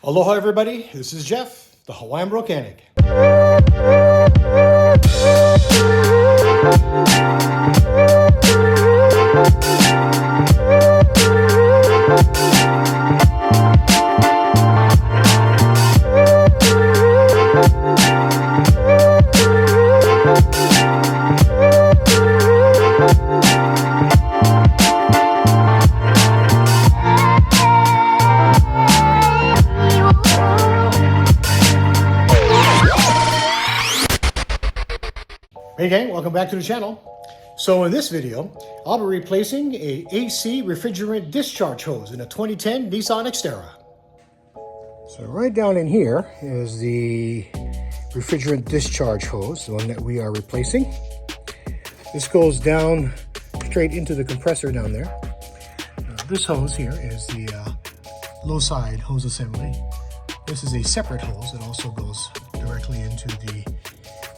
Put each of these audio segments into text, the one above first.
Aloha everybody, this is Jeff, the Hawaiian Brokanic. Hey gang, welcome back to the channel. So in this video, I'll be replacing a AC refrigerant discharge hose in a 2010 Nissan Xterra. So right down in here is the refrigerant discharge hose, the one that we are replacing. This goes down straight into the compressor down there. This hose here is the low side hose assembly. This is a separate hose that also goes directly into the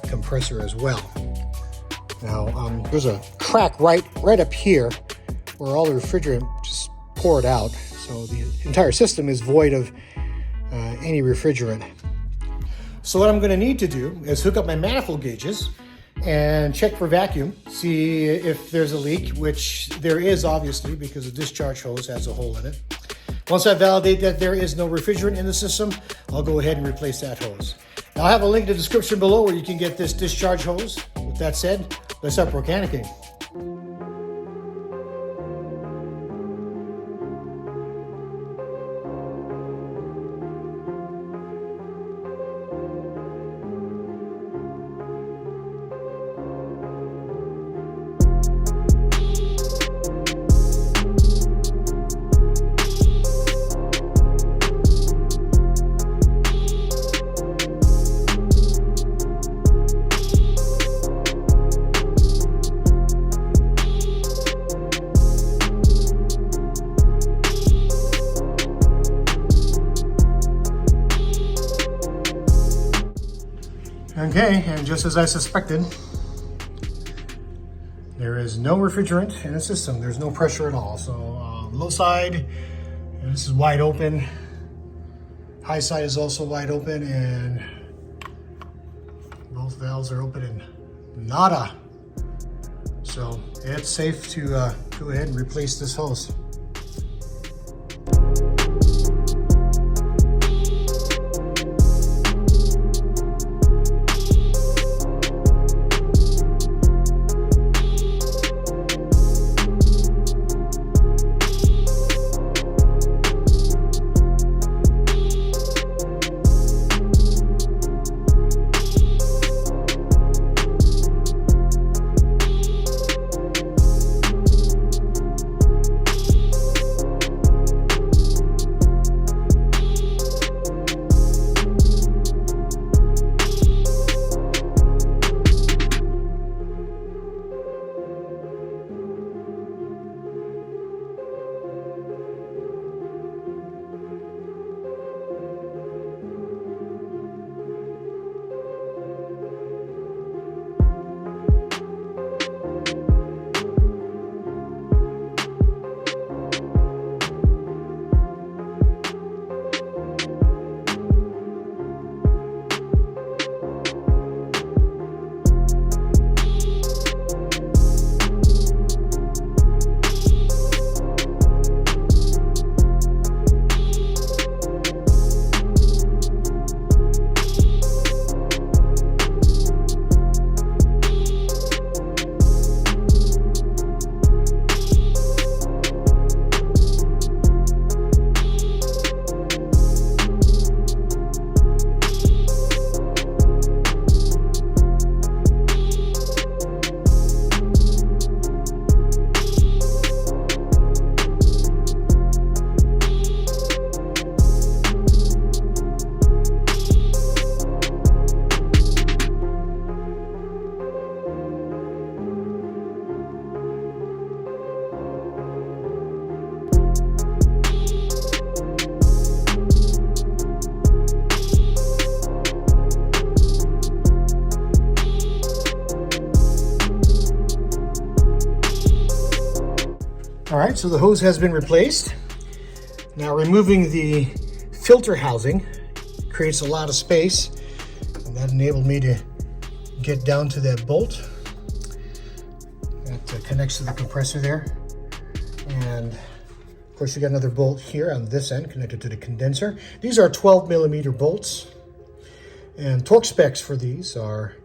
compressor as well. Now there's a crack right up here where all the refrigerant just poured out, so the entire system is void of any refrigerant. So what I'm going to need to do is hook up my manifold gauges and check for vacuum, see if there's a leak, which there is obviously because the discharge hose has a hole in it. Once I validate that there is no refrigerant in the system, I'll go ahead and replace that hose. Now, I have a link in the description below where you can get this discharge hose. With that said, let's start brokanicking. Okay, and just as I suspected, there is no refrigerant in the system. There's no pressure at all. So low side, and this is wide open. High side is also wide open, and both valves are open and nada. So it's safe to go ahead and replace this hose. All right, so the hose has been replaced. Now removing the filter housing. Creates a lot of space, and that enabled me to get down to that bolt that connects to the compressor there. And of course you got another bolt here on this end connected to the condenser. These are 12mm bolts, and torque specs for these are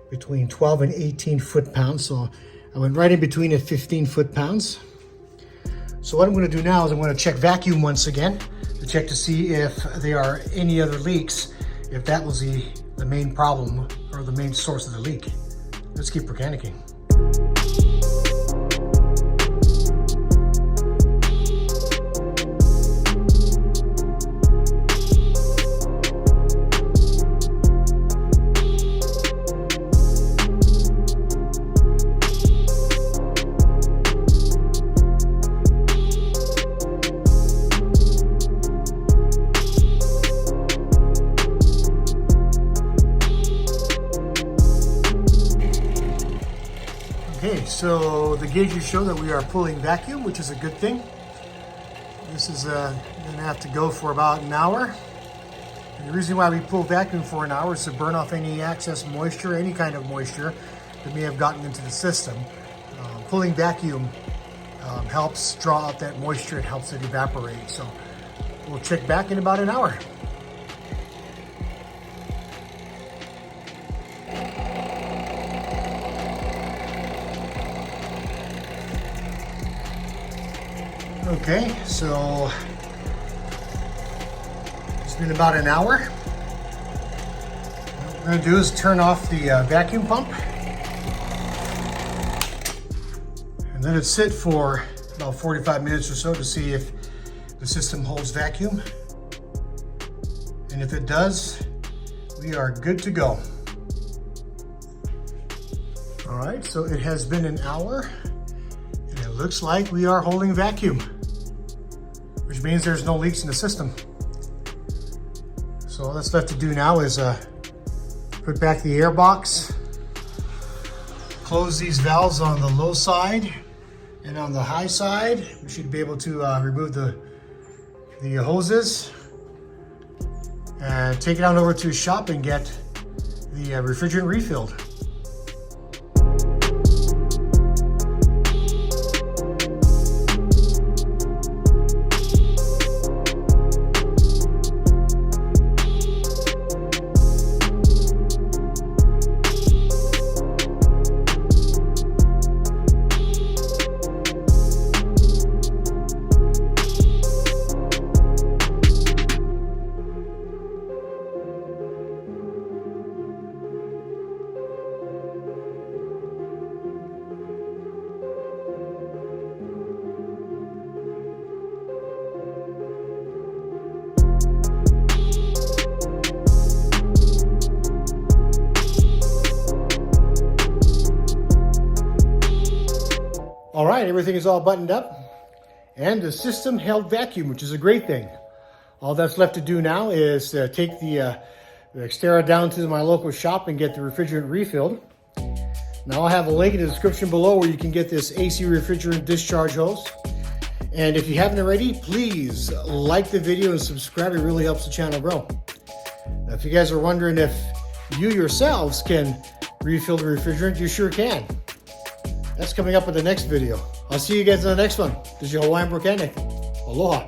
between 12 and 18 foot-pounds. So I went right in between at 15 foot-pounds. So what I'm going to do now is I'm going to check vacuum once again to check to see if there are any other leaks, if that was the main problem or the main source of the leak. Let's keep mechanicking. Okay, so the gauges show that we are pulling vacuum, which is a good thing. This is going to have to go for about an hour. And the reason why we pull vacuum for an hour is to burn off any excess moisture, any kind of moisture that may have gotten into the system. Pulling vacuum helps draw out that moisture, it helps it evaporate. So we'll check back in about an hour. Okay, so it's been about an hour. What we're going to do is turn off the vacuum pump and let it sit for about 45 minutes or so to see if the system holds vacuum. And if it does, we are good to go. All right, so it has been an hour and it looks like we are holding vacuum, which means there's no leaks in the system. So all that's left to do now is put back the air box, close these valves on the low side, and on the high side, we should be able to remove the hoses and take it on over to the shop and get the refrigerant refilled. All right, everything is all buttoned up and the system held vacuum, which is a great thing. All that's left to do now is take the Xterra down to my local shop and get the refrigerant refilled. Now I'll have a link in the description below where you can get this AC refrigerant discharge hose. And if you haven't already, please like the video and subscribe. It really helps the channel grow. Now, if you guys are wondering if you yourselves can refill the refrigerant, you sure can. That's coming up in the next video. I'll see you guys in the next one. This is your Hawaiian Mechanic. Aloha.